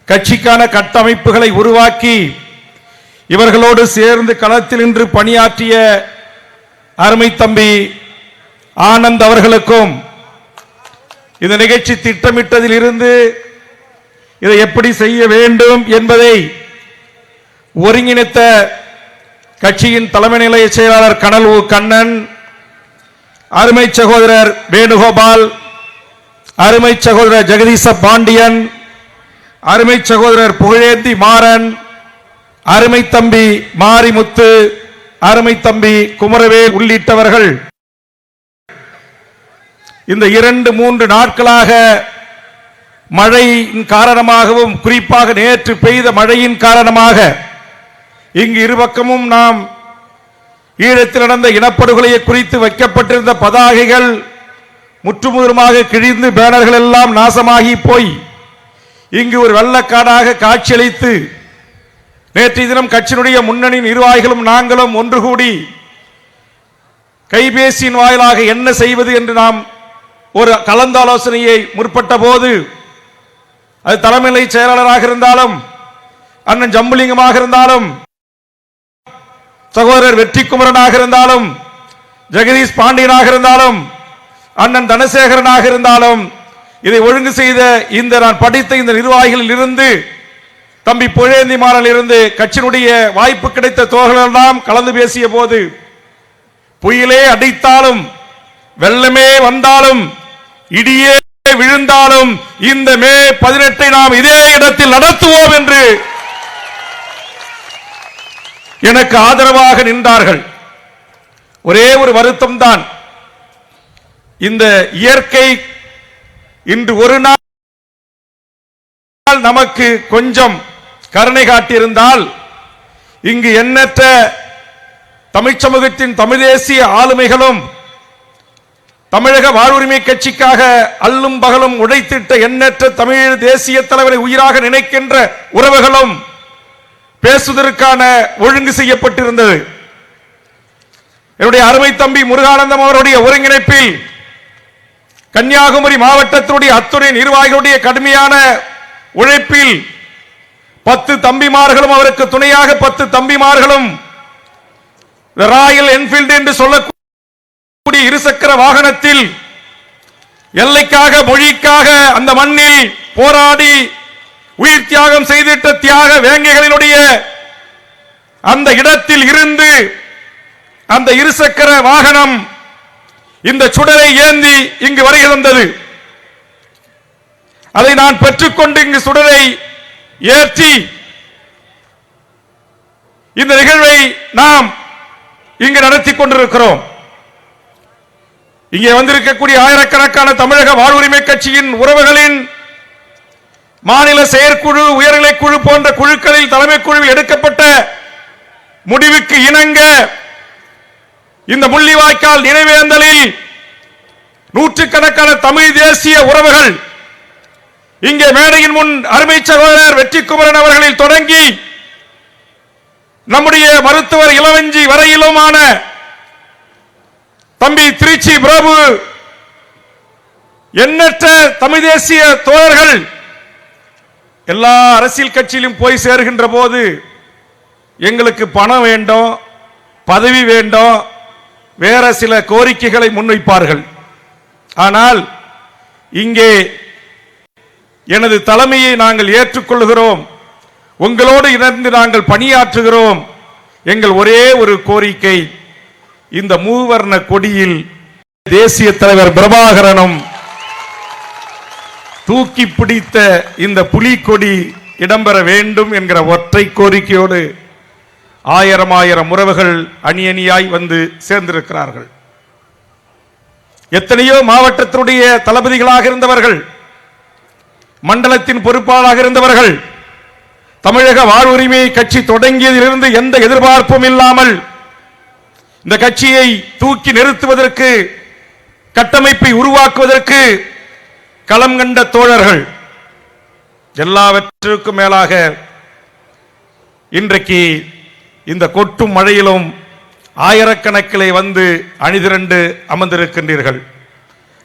கட்சிக்கான கட்டமைப்புகளை உருவாக்கி இவர்களோடு சேர்ந்து களத்தில் நின்று பணியாற்றிய அருமை தம்பி ஆனந்த் அவர்களுக்கும் இந்த நிகழ்ச்சி திட்டமிட்டதில் இருந்து இதை எப்படி செய்ய வேண்டும் என்பதை ஒருங்கிணைத்த கட்சியின் தலைமை நிலைய செயலாளர் கனல் கண்ணன், அருமை சகோதரர் வேணுகோபால், அருமை சகோதரர் ஜெகதீச பாண்டியன், அருமை சகோதரர் புகழேந்தி மாறன், அருமை தம்பி மாரிமுத்து, அருமை தம்பி குமரவேல் உள்ளிட்டவர்கள் இந்த 2-3 நாட்களாக மழையின் காரணமாகவும் குறிப்பாக நேற்று பெய்த மழையின் காரணமாக இங்கு இருபக்கமும் நாம் ஈழத்தில் நடந்த இனப்படுகொலையை குறித்து வைக்கப்பட்டிருந்த பதாகைகள் முற்றுமுதலுமாக கிழிந்து பேனர்கள் எல்லாம் நாசமாகி போய் இங்கு ஒரு வெள்ளக்காடாக காட்சியளித்து நேற்றைய தினம் கட்சியினுடைய முன்னணி நிர்வாகிகளும் நாங்களும் ஒன்று கூடி கைபேசியின் வாயிலாக என்ன செய்வது என்று நாம் ஒரு கலந்தாலோசனையை முற்பட்ட போது அது தலைமை செயலாளராக இருந்தாலும் அண்ணன் ஜம்புலிங்கமாக இருந்தாலும் சகோதரர் வெற்றிக்குமரனாக இருந்தாலும் ஜெகதீஷ் பாண்டியனாக இருந்தாலும் அண்ணன் தனசேகரனாக இருந்தாலும் இதை ஒழுங்கு செய்த இந்த நான் படித்த இந்த நிர்வாகிகளில் இருந்து தம்பி புகழேந்தி மாறனில் இருந்து கட்சியினுடைய வாய்ப்பு கிடைத்த தோழர்களெல்லாம் கலந்து பேசிய போது புயலே அடித்தாலும் வெள்ளமே வந்தாலும் இடியே விழுந்தாலும் இந்த மே 18 நாம் இதே இடத்தில் நடத்துவோம் என்று எனக்கு ஆதரவாக நின்றார்கள். ஒரே ஒரு வருத்தம் தான், இந்த இயற்கை இன்று ஒரு நாள் நமக்கு கொஞ்சம் கருணை காட்டியிருந்தால் இங்கு எண்ணற்ற தமிழ் சமூகத்தின் தமிழ் தேசிய ஆளுமைகளும் தமிழக வாழ்வுரிமை கட்சிக்காக அல்லும் பகலும் உழைத்திட்ட எண்ணற்ற தமிழ் தேசிய தலைவரை உயிராக நினைக்கின்ற உறவுகளும் பேசுவதற்கான ஒழுங்கு செய்யப்பட்டிருந்தது. என்னுடைய அருமை தம்பி முருகானந்தம் அவருடைய ஒருங்கிணைப்பில் கன்னியாகுமரி மாவட்டத்தினுடைய அத்துணை நிர்வாகிகளுடைய கடுமையான உழைப்பில் 10 தம்பிமார்களும் அவருக்கு துணையாக 10 தம்பிமார்களும் ராயல் என்ஃபீல்டு என்று சொல்லக்கூடிய இருசக்கர வாகனத்தில் எல்லைக்காக மொழிக்காக அந்த மண்ணில் போராடி உயிர் தியாகம் செய்திட்ட தியாக வேங்கைகளினுடைய அந்த இடத்தில் இருந்து அந்த இருசக்கர வாகனம் இந்த சுடரை ஏந்தி இங்கு வருகை தந்தது. அதை நான் பெற்றுக்கொண்டு இங்கு சுடரை ஏற்றி இந்த நிகழ்வை நாம் இங்கு நடத்தி கொண்டிருக்கிறோம். இங்கே வந்திருக்கக்கூடிய ஆயிரக்கணக்கான தமிழக வாழ்வுரிமை கட்சியின் உறவுகளின் மாநில செயற்குழு, உயர்நிலை குழு போன்ற குழுக்களில் தலைமை குழுவில் எடுக்கப்பட்ட முடிவுக்கு இணங்க இந்த முள்ளிவாய்க்கால் நினைவேந்தலில் நூற்றுக்கணக்கான தமிழ் தேசிய உறவுகள் இங்கே மேடையின் முன் அருமை சகோதரர் வெற்றிக்குமரன் அவர்களில் தொடங்கி நம்முடைய மருத்துவர் இளவஞ்சி வரையிலுமான தம்பி திருச்சி பிரபு, எண்ணற்ற தமிழ் தேசிய தோழர்கள் எல்லா அரசியல் கட்சியிலும் போய் சேர்கின்ற போது எங்களுக்கு பணம் வேண்டும், பதவி வேண்டும், வேற சில கோரிக்கைகளை முன்வைப்பார்கள். ஆனால் இங்கே எனது தலைமையை நாங்கள் ஏற்றுக்கொள்கிறோம், உங்களோடு இணைந்து நாங்கள் பணியாற்றுகிறோம். எங்கள் ஒரே ஒரு கோரிக்கை, இந்த மூவர்ண கொடியில் தேசிய தலைவர் பிரபாகரனும் தூக்கி பிடித்த இந்த புலிக்கொடி இடம்பெற வேண்டும் என்கிற ஒற்றை கோரிக்கையோடு ஆயிரம் உறவுகள் அணி அணியாய் வந்து சேர்ந்திருக்கிறார்கள். எத்தனையோ மாவட்டத்தினுடைய தளபதிகளாக இருந்தவர்கள், மண்டலத்தின் பொறுப்பாளராக இருந்தவர்கள், தமிழக வாழ்வுரிமை கட்சி தொடங்கியதிலிருந்து எந்த எதிர்பார்ப்பும் இல்லாமல் இந்த கட்சியை தூக்கி நிறுத்துவதற்கு, கட்டமைப்பை உருவாக்குவதற்கு களம் கண்ட தோழர்கள். எல்லாவற்றுக்கும் மேலாக இன்றைக்கு இந்த கொட்டும் மழையிலும் ஆயிரக்கணக்கிலே வந்து அணிதிரண்டு அமர்ந்திருக்கின்றீர்கள்.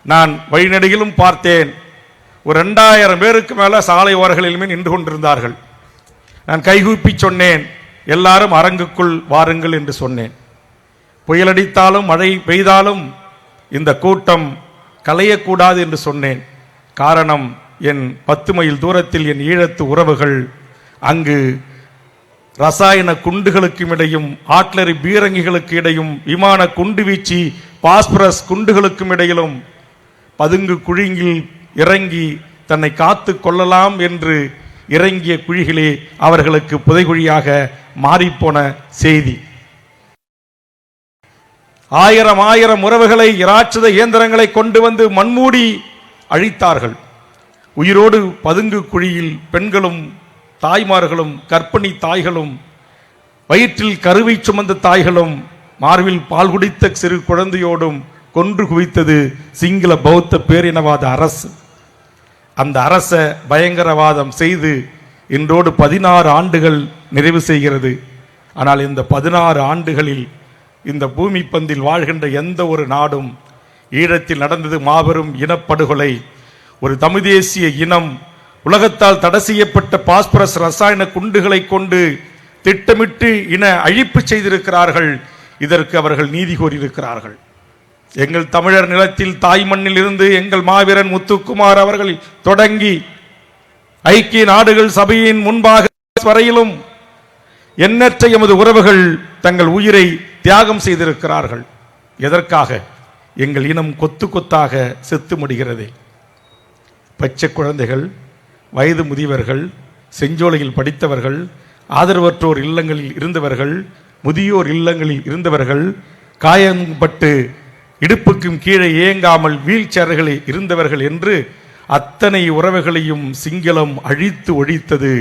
நான் வழிநடையிலும் பார்த்தேன், ஒரு 2000 பேருக்கு மேல சாலை ஓரங்களிலுமே நின்று கொண்டிருந்தார்கள். நான் கைகூப்பி சொன்னேன், எல்லாரும் அரங்குக்குள் வாருங்கள் என்று சொன்னேன். புயலடித்தாலும் மழை பெய்தாலும் இந்த கூட்டம் கலையக்கூடாது என்று சொன்னேன். காரணம், என் 10 மைல் தூரத்தில் என் ஈழத்து உறவுகள் அங்கு ரசாயன குண்டுகளுக்கும் இடையும், ஆட்லரி பீரங்கிகளுக்கு இடையும், விமான குண்டு வீச்சு பாஸ்பரஸ் குண்டுகளுக்கும் இடையிலும் பதுங்கு குழியில் இறங்கி தன்னை காத்து கொள்ளலாம் என்று இறங்கிய குழிகளே அவர்களுக்கு புதைகுழியாக மாறிப்போன செய்தி. ஆயிரம் உறவுகளை இராட்சத இயந்திரங்களை கொண்டு வந்து மண்மூடி அழித்தார்கள். உயிரோடு பதுங்கு குழியில் பெண்களும் தாய்மார்களும் கர்ப்பிணி தாய்களும் வயிற்றில் கருவை சுமந்த தாய்களும் மார்பில் பால் குடித்த சிறு குழந்தையோடும் கொன்று குவித்தது சிங்கள பௌத்த பேரினவாத அரசு. அந்த அரச பயங்கரவாதம் செய்து இன்றோடு 16 ஆண்டுகள் நிறைவு செய்கிறது. ஆனால் இந்த 16 ஆண்டுகளில் இந்த பூமி பந்தில் வாழ்கின்ற எந்த ஒரு நாடும் ஈழத்தில் நடந்தது மாபெரும் இனப்படுகொலை. ஒரு தமிழ் தேசிய இனம் உலகத்தால் தடை செய்யப்பட்ட பாஸ்பரஸ் ரசாயன குண்டுகளை கொண்டு திட்டமிட்டு இன அழிப்பு செய்திருக்கிறார்கள். இதற்கு அவர்கள் நீதி கோரியிருக்கிறார்கள். எங்கள் தமிழர் நிலத்தில் தாய் மண்ணில் இருந்து எங்கள் மாவீரன் முத்துக்குமார் அவர்கள் தொடங்கி ஐக்கிய நாடுகள் சபையின் முன்பாக வரையிலும் எண்ணற்ற எமது உறவுகள் தங்கள் உயிரை தியாகம் செய்திருக்கிறார்கள். எதற்காக? எங்கள் இனம் கொத்து கொத்தாக செத்து முடிகிறது. பச்சை குழந்தைகள், வயது முதியவர்கள், செஞ்சோலையில் படித்தவர்கள், ஆதரவற்றோர் இல்லங்களில் இருந்தவர்கள், முதியோர் இல்லங்களில் இருந்தவர்கள், காயம்பட்டு இடுப்புக்கும் கீழே இயங்காமல் வீல் சேர்களில் இருந்தவர்கள் என்று அத்தனை உறவுகளையும் சிங்களம் அழித்து ஒழித்தது.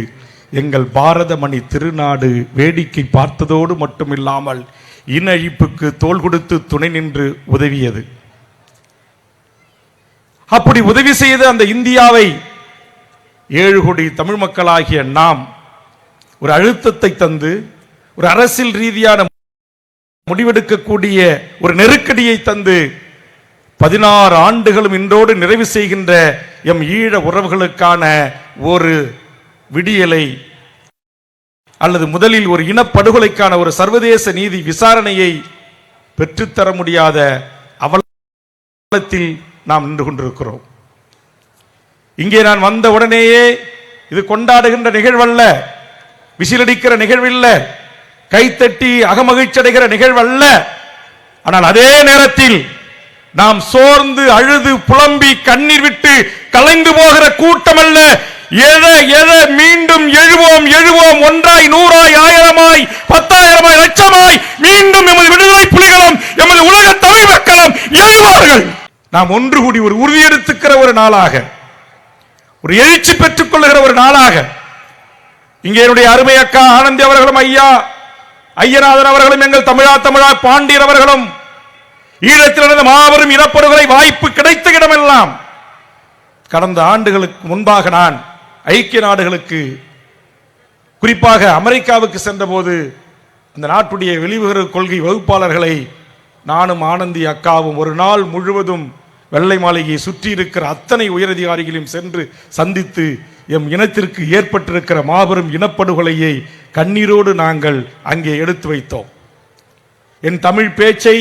எங்கள் பாரதமணி திருநாடு வேடிக்கை பார்த்ததோடு மட்டுமில்லாமல் இன அழிப்புக்கு தோள் கொடுத்து துணை நின்று உதவியது. அப்படி உதவி செய்த அந்த இந்தியாவை 7 கோடி தமிழ் மக்களாகிய நாம் ஒரு அழுத்தத்தை தந்து, ஒரு அரசியல் ரீதியான முடிவெடுக்கக்கூடிய ஒரு நெருக்கடியை தந்து 16 ஆண்டுகளும் இன்றோடு நிறைவு செய்கின்ற எம் ஈழ உறவுகளுக்கான ஒரு விடியலை அல்லது முதலில் ஒரு இனப்படுகொலைக்கான ஒரு சர்வதேச நீதி விசாரணையை பெற்றுத்தர முடியாத அவலத்தில் நாம் நின்று கொண்டிருக்கிறோம். இங்கே நான் வந்த உடனேயே இது கொண்டாடுகின்ற நிகழ்வல்ல, விசிலடிக்கிற நிகழ்வில்ல, கைத்தட்டி அகமகிழ்ச்சடைகிற நிகழ்வல்ல. ஆனால் அதே நேரத்தில் நாம் சோர்ந்து அழுது புலம்பி கண்ணீர் விட்டு கலைந்து போகிற கூட்டம் அல்ல. மீண்டும் எழுவோம், ஒன்றாய், 100ஆய், 1000ஆய், 10,000ஆய், லட்சமாய் மீண்டும் எமது விடுதலை புலிகளும் எமது உலக தமிழ் மக்களும் எழுவார்கள். நாம் ஒன்று கூடி ஒரு உறுதியெடுத்துக்கிற ஒரு நாளாக, ஒரு எழுச்சி பெற்றுக் கொள்ளுகிற ஒரு நாளாக, இங்கே என்னுடைய அருமை அக்கா ஆனந்தி அவர்களும், ஐயா ஐயநாதன் அவர்களும், எங்கள் தமிழா பாண்டியர் அவர்களும் ஈழத்தில் நடந்த மாபெரும் இனப்படுகொலை வாய்ப்பு கிடைத்த இடமெல்லாம் கடந்த ஆண்டுகளுக்கு முன்பாக நான் ஐக்கிய நாடுகளுக்கு, குறிப்பாக அமெரிக்காவுக்கு சென்ற போது அந்த நாட்டுடைய வெளிவிவகார கொள்கை வகுப்பாளர்களை நானும் ஆனந்தி அக்காவும் ஒரு நாள் முழுவதும் வெள்ளை மாளிகையை சுற்றி இருக்கிற அத்தனை உயரதிகாரிகளையும் சென்று சந்தித்து எம் இனத்திற்கு ஏற்பட்டிருக்கிற மாபெரும் இனப்படுகொலையை கண்ணீரோடு நாங்கள் அங்கே எடுத்து வைத்தோம். என் தமிழ் பேச்சை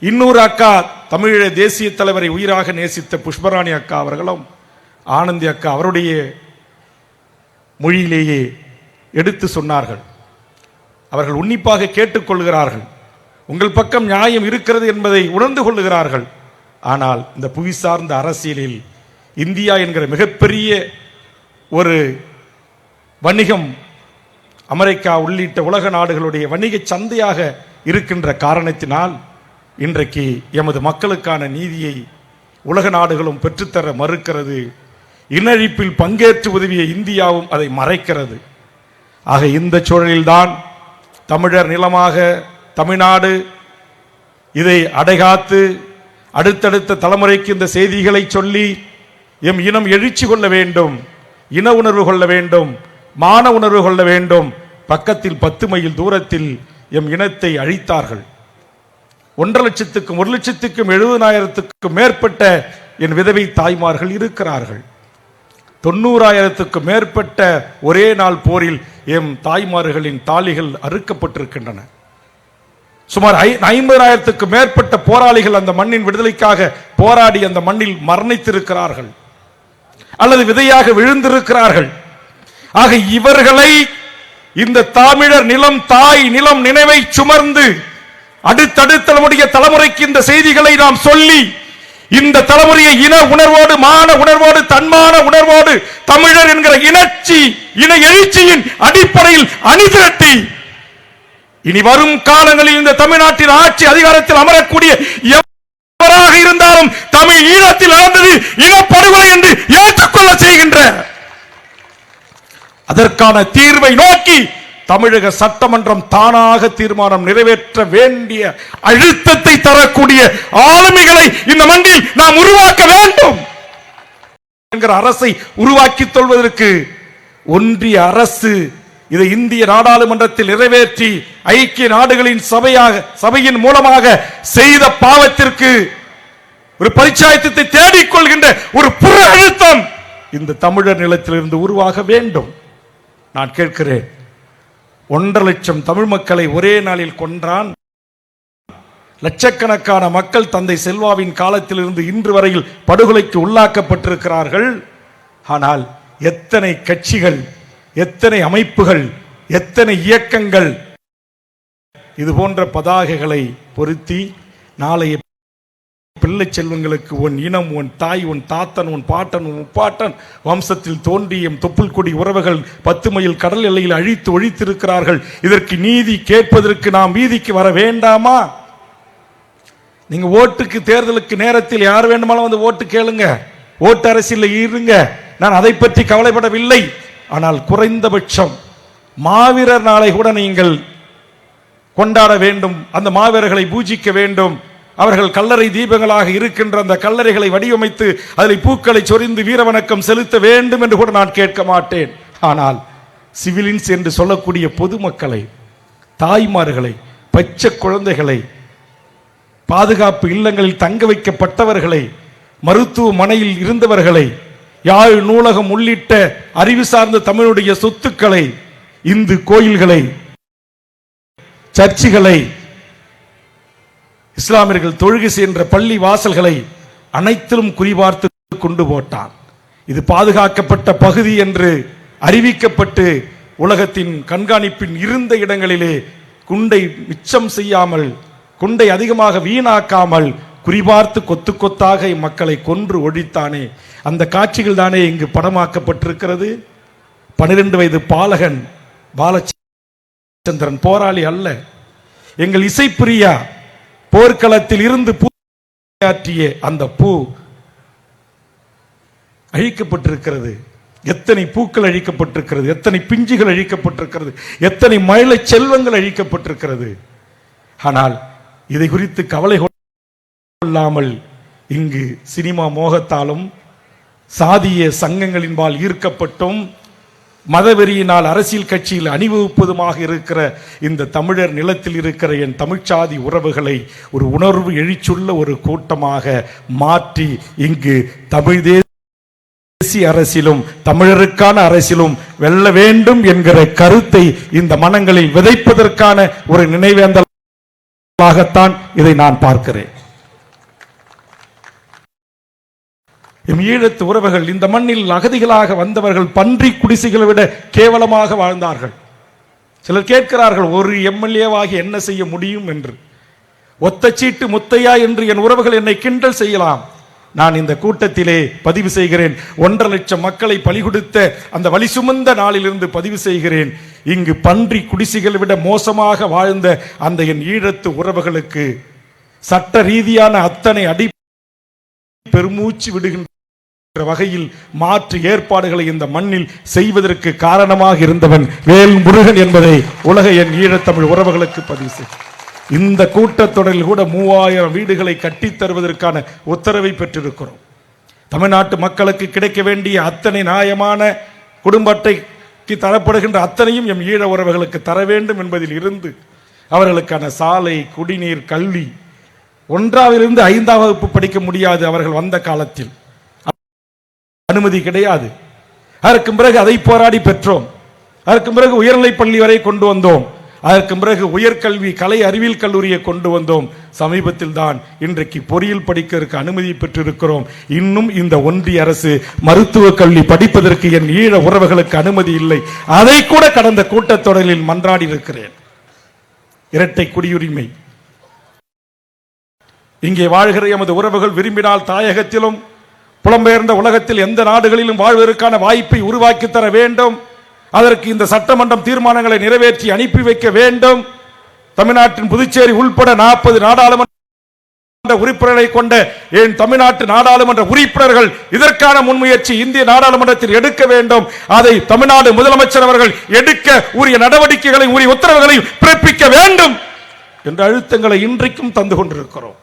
இன்னொரு அக்கா, தமிழீழ தேசிய தலைவரை உயிராக நேசித்த புஷ்பராணி அக்கா அவர்களும் ஆனந்தி அக்கா அவருடைய மொழியிலேயே எடுத்து சொன்னார்கள். அவர்கள் உன்னிப்பாக கேட்டுக்கொள்கிறார்கள், உங்கள் பக்கம் நியாயம் இருக்கிறது என்பதை உணர்ந்து கொள்ளுகிறார்கள். ஆனால் இந்த புவி சார்ந்த அரசியலில் இந்தியா என்கிற மிகப்பெரிய ஒரு வணிகம், அமெரிக்கா உள்ளிட்ட உலக நாடுகளுடைய வணிக சந்தையாக இருக்கின்ற காரணத்தினால் இன்றைக்கு எமது மக்களுக்கான நீதியை உலக நாடுகளும் பெற்றுத்தர மறுக்கிறது. இனஅழிப்பில் பங்கேற்று உதவிய இந்தியாவும் அதை மறைக்கிறது. ஆக இந்த சூழலில்தான் தமிழர் நிலமாக தமிழ்நாடு இதை அடைகாத்து அடுத்தடுத்த தலைமுறைக்கு இந்த செய்திகளை சொல்லி எம் இனம் எழுச்சி கொள்ள வேண்டும், இன உணர்வு கொள்ள வேண்டும், மான உணர்வு கொள்ள வேண்டும். பக்கத்தில் 10 மைல் தூரத்தில் எம் இனத்தை அழித்தார்கள். 1.5 லட்சத்துக்கும் 1,70,000க்கும் மேற்பட்ட என் விதவை தாய்மார்கள் இருக்கிறார்கள். 90,000க்கு மேற்பட்ட ஒரே நாள் போரில் எம் தாய்மார்களின் தாலிகள் அறுக்கப்பட்டிருக்கின்றன. சுமார் 50,000க்கு மேற்பட்ட போராளிகள் அந்த மண்ணின் விடுதலைக்காக போராடி அந்த மண்ணில் மரணித்திருக்கிறார்கள் அல்லது விதையாக விழுந்திருக்கிறார்கள். ஆக இவர்களை இந்த தமிழர் நிலம், தாய் நிலம் நினைவை சுமர்ந்து அடுத்தடுத்த நம்முடைய தலைமுறைக்கு இந்த செய்திகளை நாம் சொல்லி இந்த தலைமுறையை இன உணர்வோடு, மான உணர்வோடு, தன்மான உணர்வோடு தமிழர் என்கிற இன எழுச்சியின் அடிப்படையில் அணிதிரட்டி இனி வரும் காலங்களில் இந்த தமிழ்நாட்டின் ஆட்சி அதிகாரத்தில் அமரக்கூடிய எவராக இருந்தாலும் தமிழ் ஈழத்தில் நடந்தது இனப்படுகொலை என்று ஏற்றுக்கொள்ள செய்கின்ற அதற்கான தீர்வை நோக்கி தமிழக சட்டமன்றம் தானாக தீர்மானம் நிறைவேற்ற வேண்டிய அழுத்தத்தை தரக்கூடிய ஆளுமைகளை இந்த மண்ணில் நாம் உருவாக்க வேண்டும் என்கிற அரசை உருவாக்கி கொள்வதற்கு ஒன்றிய அரசு இதை இந்திய நாடாளுமன்றத்தில் நிறைவேற்றி ஐக்கிய நாடுகளின் சபையின் மூலமாக செய்த பாவத்திற்கு ஒரு பரிச்சாயத்தை தேடிக்கொள்கின்ற ஒரு புற அழுத்தம் இந்த தமிழர் நிலத்திலிருந்து உருவாக வேண்டும். நான் கேட்கிறேன், 1.5 லட்சம் தமிழ் மக்களை ஒரே நாளில் கொன்றான். லட்சக்கணக்கான மக்கள் தந்தை செல்வாவின் காலத்திலிருந்து இன்று வரையில் படுகொலைக்கு உள்ளாக்கப்பட்டிருக்கிறார்கள். ஆனால் எத்தனை கட்சிகள், எத்தனை அமைப்புகள், எத்தனை இயக்கங்கள் இது போன்ற பதாகைகளை பொருத்தி நாளைய பிள்ளை செல்வங்களுக்கு உன் இனம், உன் தாய், உன் தாத்தன், உன் பாட்டன், உன் முப்பாட்டன் வம்சத்தில் தோன்றிய தொப்புள் கொடி உறவுகள் 10 மைல் கடல் எல்லையில் அழித்து ஒழித்திருக்கிறார்கள். இதற்கு நீதி கேட்பதற்கு நாம் வீதிக்கு வர வேண்டாமா? நீங்க ஓட்டுக்கு தேர்தலுக்கு நேரத்தில் யார் வேண்டுமானாலும் வந்து ஓட்டு கேளுங்க, ஓட்டு அரசியல் இருங்க, நான் அதை பற்றி கவலைப்படவில்லை. ஆனால் குறைந்தபட்சம் மாவீரர் நாளை கூட நீங்கள் கொண்டாட வேண்டும், அந்த மாவீரர்களை பூஜிக்க வேண்டும். அவர்கள் கல்லறை தீபங்களாக இருக்கின்ற அந்த கல்லறைகளை வடிவமைத்து அதில் பூக்களை சொரிந்து வீரவணக்கம் செலுத்த வேண்டும் என்று கூட நான் கேட்க மாட்டேன். ஆனால் சிவிலியன்ஸ் என்று சொல்லக்கூடிய பொதுமக்களை, தாய்மார்களை, பச்சை குழந்தைகளை, பாதுகாப்பு இல்லங்களில் தங்க வைக்கப்பட்டவர்களை, மருத்துவமனையில் இருந்தவர்களை, யாழ் நூலகம் உள்ளிட்ட அறிவு சார்ந்த தமிழுடைய சொத்துக்களை, இந்து கோயில்களை, சர்ச்சுகளை, இஸ்லாமியர்கள் தொழுகை சென்ற பள்ளி வாசல்களை அனைத்திலும் குறிபார்த்து கொண்டு போட்டான். இது பாதுகாக்கப்பட்ட பகுதி என்று அறிவிக்கப்பட்டு உலகத்தின் கண்காணிப்பின் இருந்த இடங்களிலே குண்டை மிச்சம் செய்யாமல், குண்டை அதிகமாக வீணாக்காமல் குறிபார்த்து கொத்து கொத்தாக மக்களை கொன்று ஒழித்தானே, அந்த காட்சிகள் தானே இங்கு படமாக்கப்பட்டிருக்கிறது. 12 வயது பாலகன் பாலச்சந்திரன் போராளி அல்ல, எங்கள் இசைப்பிரியா போர்க்களத்தில் இருந்து பூயாற்றிய அந்த பூ அழிக்கப்பட்டிருக்கிறது. எத்தனை பூக்கள் அழிக்கப்பட்டிருக்கிறது, எத்தனை பிஞ்சுகள் அழிக்கப்பட்டிருக்கிறது, எத்தனை மழை செல்வங்கள் அழிக்கப்பட்டிருக்கிறது. ஆனால் இதை குறித்து கவலை கொள்ளாமல் இங்கு சினிமா மோகத்தாலும் சாதிய சங்கங்களின்பால் ஈர்க்கப்பட்டும் மதவெறியினால் அரசியல் கட்சியில் அணிவகுப்பதுமாக இருக்கிற இந்த தமிழர் நிலத்தில் இருக்கிற என் தமிழ்ச்சாதி உறவுகளை ஒரு உணர்வு எழுச்சுள்ள ஒரு கூட்டமாக மாற்றி இங்கு தமிழ் தேசிய அரசியலும் தமிழருக்கான அரசியலும் வெல்ல வேண்டும் என்கிற கருத்தை இந்த மனங்களில் விதைப்பதற்கான ஒரு நினைவேந்தலாகத்தான் இதை நான் பார்க்கிறேன். ஈழத்து உறவுகள், இந்த மண்ணில் அகதிகளாக வந்தவர்கள் பன்றி குடிசைகளை விட கேவலமாக வாழ்ந்தார்கள். சிலர் கேட்கிறார்கள், ஒரு எம்எல்ஏவாகி என்ன செய்ய முடியும் என்று. ஒத்த சீட்டு முத்தையா என்று என் உறவுகள் என்னை கிண்டல் செய்யலாம். நான் இந்த கூட்டத்திலே பதிவு செய்கிறேன், 1.5 லட்சம் மக்களை பலி கொடுத்த அந்த வலி சுமந்த நாளிலிருந்து பதிவு செய்கிறேன், இங்கு பன்றி குடிசைகளை விட மோசமாக வாழ்ந்த அந்த என் ஈழத்து உறவுகளுக்கு சட்ட ரீதியான அத்தனை அடி பெருமூச்சு விடுகின்ற வகையில் மாற்று ஏற்பாடுகளை இந்த மண்ணில் செய்வதற்கு காரணமாக இருந்தவன் வேல் முருகன் என்பதை உலக என் ஈழத்தமிழ் உறவுகளுக்கு பதிவு செய்ய. இந்த கூட்டத்தொடரில் கூட 3000 வீடுகளை கட்டித் தருவதற்கான உத்தரவை பெற்றிருக்கிறோம். தமிழ்நாட்டு மக்களுக்கு கிடைக்க வேண்டிய அத்தனை நியாயமான குடும்ப அட்டைக்கு தரப்படுகின்ற அத்தனையும் எம் ஈழ உறவுகளுக்கு தர வேண்டும் என்பதில் இருந்து அவர்களுக்கான சாலை, குடிநீர், கல்வி 1ஆவிலிருந்து 5ஆம் வகுப்பு படிக்க முடியாது. அவர்கள் வந்த காலத்தில் அனுமதி கிடையாது. அதற்கு பிறகு அதை போராடி பெற்றோம். அதற்கு பிறகு உயர்நிலைப் பள்ளி வரை கொண்டு வந்தோம். அதற்கு பிறகு உயர்கல்வி கலை அறிவியல் கல்லூரியை கொண்டு வந்தோம். சமீபத்தில் தான் இன்றைக்கு பொறியியல் படிக்கிறதுக்கு அனுமதி பெற்றிருக்கிறோம். இன்னும் இந்த ஒன்றிய அரசு மருத்துவ கல்வி படிப்பதற்கு என் ஈழ உறவுகளுக்கு அனுமதி இல்லை. அதை கூட கடந்த கூட்டத்தொடரில் மன்றாடி இருக்கிறேன். இரட்டை குடியுரிமை, இங்கே வாழ்கிற எமது உறவுகள் விரும்பினால் தாயகத்திலும் புலம்பெயர்ந்த உலகத்தில் எந்த நாடுகளிலும் வாழ்வதற்கான வாய்ப்பை உருவாக்கி தர வேண்டும். அதற்கு இந்த சட்டமன்றம் தீர்மானங்களை நிறைவேற்றி அனுப்பி வைக்க வேண்டும். தமிழ்நாட்டின் புதுச்சேரி உள்பட 40 நாடாளுமன்ற உறுப்பினர்களை கொண்ட என் தமிழ்நாட்டு நாடாளுமன்ற உறுப்பினர்கள் இதற்கான முன்முயற்சி இந்திய நாடாளுமன்றத்தில் எடுக்க வேண்டும். அதை தமிழ்நாடு முதலமைச்சர் அவர்கள் எடுக்க உரிய நடவடிக்கைகளை உரிய உத்தரவுகளை பிறப்பிக்க வேண்டும் என்ற அழுத்தங்களை இன்றைக்கும் தந்து கொண்டிருக்கிறோம்.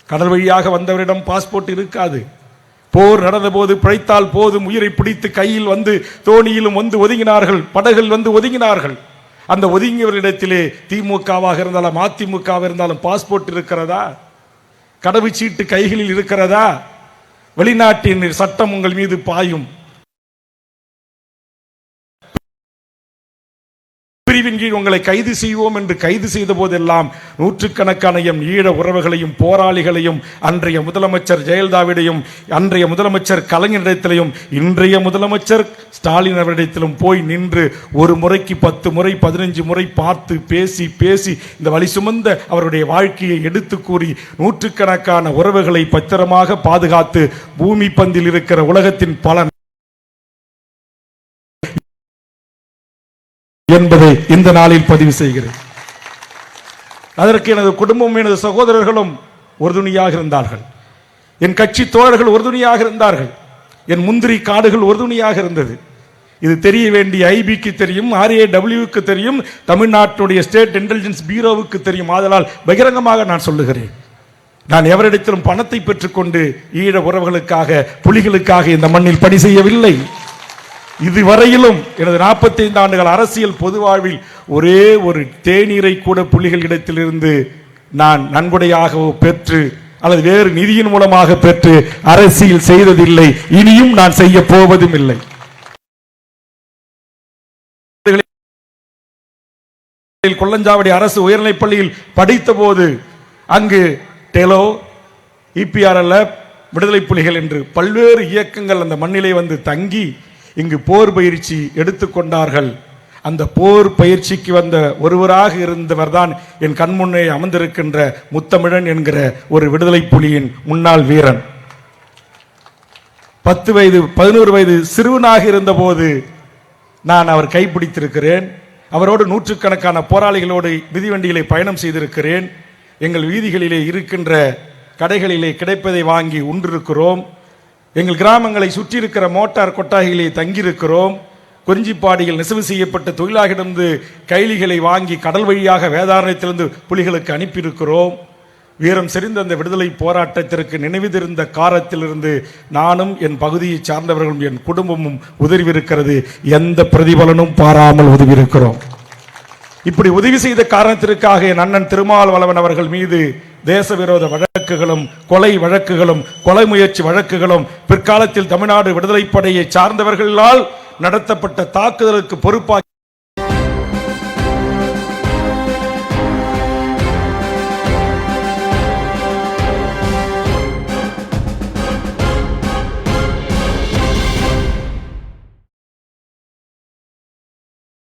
கடல் வழியாக வந்தவரிடம் பாஸ்போர்ட் இருக்காது. போர் நடந்த போது பிழைத்தால் போதும் உயிரை பிடித்து கையில் வந்து தோணியிலும் வந்து ஒதுங்கினார்கள், படகில் வந்து ஒதுங்கினார்கள். அந்த ஒதுங்கியவரிடத்திலே திமுகவாக இருந்தாலும் அதிமுகவாக இருந்தாலும் பாஸ்போர்ட் இருக்கிறதா? கடவுச்சீட்டு கைகளில் இருக்கிறதா? வெளிநாட்டின் சட்டம் உங்கள் மீது பாயும். பிரிவின் கீழ் உங்களை கைது செய்வோம் என்று கைது செய்த போதெல்லாம் நூற்றுக்கணக்கான எம் ஈழ உறவுகளையும் போராளிகளையும் அன்றைய முதலமைச்சர் ஜெயலலிதாவிடையும் அன்றைய முதலமைச்சர் கலைஞரிடத்திலையும் இன்றைய முதலமைச்சர் ஸ்டாலின் அவரிடத்திலும் போய் நின்று ஒரு முறைக்கு 10 முறை 15 முறை பார்த்து பேசி பேசி இந்த வழி சுமந்த அவருடைய வாழ்க்கையை எடுத்து கூறி நூற்றுக்கணக்கான உறவுகளை பத்திரமாக பாதுகாத்து பூமி பந்தில் இருக்கிற உலகத்தின் பல என்பதை இந்த நாளில் பதிவு செய்கிறேன். அதற்கு எனது குடும்பம் எனது சகோதரர்களும் உறுதுணையாக இருந்தார்கள். என் கட்சி தோழர்கள் உறுதுணையாக இருந்தார்கள். என் முந்திரி காடுகள் உறுதுணையாக இருந்தது. இது தெரிய வேண்டிய ஐபிக்கு தெரியும், RAWக்கு தெரியும், தமிழ்நாட்டுடைய ஸ்டேட் இன்டெலிஜென்ஸ் பியூரோவுக்கு தெரியும். ஆதலால் பகிரங்கமாக நான் சொல்லுகிறேன், நான் எவரிடத்திலும் பணத்தை பெற்றுக்கொண்டு ஈழ உறவுகளுக்காக புலிகளுக்காக இந்த மண்ணில் பணி செய்யவில்லை. இதுவரையிலும் எனது 45 ஆண்டுகள் அரசியல் பொது வாழ்வில் ஒரே ஒரு தேநீரை கூட புலிகள் இடத்திலிருந்து நான் நன்கொடையாகவோ பெற்று அல்லது வேறு நிதியின் மூலமாக பெற்று அரசியல் செய்ததில்லை. இனியும் நான் செய்ய போவதும் இல்லை. கொல்லஞ்சாவடி அரசு உயர்நிலைப் பள்ளியில் படித்த போது அங்கு டெலோ, EPRLF, விடுதலை புலிகள் என்று பல்வேறு இயக்கங்கள் அந்த மண்ணிலே வந்து தங்கி இங்கு போர் பயிற்சி எடுத்துக்கொண்டார்கள். அந்த போர் பயிற்சிக்கு வந்த ஒருவராக இருந்தவர் தான் என் கண்முன்னே அமர்ந்திருக்கின்ற முத்தமிழன் என்கிற ஒரு விடுதலை புலியின் முன்னாள் வீரன். 10 வயது 11 வயது சிறுவனாக இருந்தபோது நான் அவர் கைப்பிடித்திருக்கிறேன். அவரோடு நூற்றுக்கணக்கான போராளிகளோடு மிதிவண்டியிலே பயணம் செய்திருக்கிறேன். எங்கள் வீதிகளிலே இருக்கின்ற கடைகளிலே கிடைப்பதை வாங்கி உண்டிருக்கிறோம். எங்கள் கிராமங்களை சுற்றி இருக்கிற மோட்டார் கொட்டாய்களிலே தங்கியிருக்கிறோம். குறிஞ்சிப்பாடியில் நெசவு செய்யப்பட்ட தொழிலாளர்களிடமிருந்து கைலிகளை வாங்கி கடல் வழியாக வேதாரண்யத்திலிருந்து புலிகளுக்கு அனுப்பியிருக்கிறோம். வீரம் செறிந்த அந்த விடுதலை போராட்டத்திற்கு நினைவிருந்த காலத்திலிருந்து நானும் என் பகுதியை சார்ந்தவர்களும் என் குடும்பமும் உதவியிருக்கிறது. எந்த பிரதிபலனும் பாராமல் உதவியிருக்கிறோம். இப்படி உதவி செய்த காரணத்திற்காக என் அண்ணன் திருமாவளவன் அவர்கள் மீது தேச விரோத வழக்குகளும் கொலை வழக்குகளும் கொலை முயற்சி வழக்குகளும் பிற்காலத்தில் தமிழ்நாடு விடுதலை படையை சார்ந்தவர்களால் நடத்தப்பட்ட தாக்குதலுக்கு பொறுப்பாக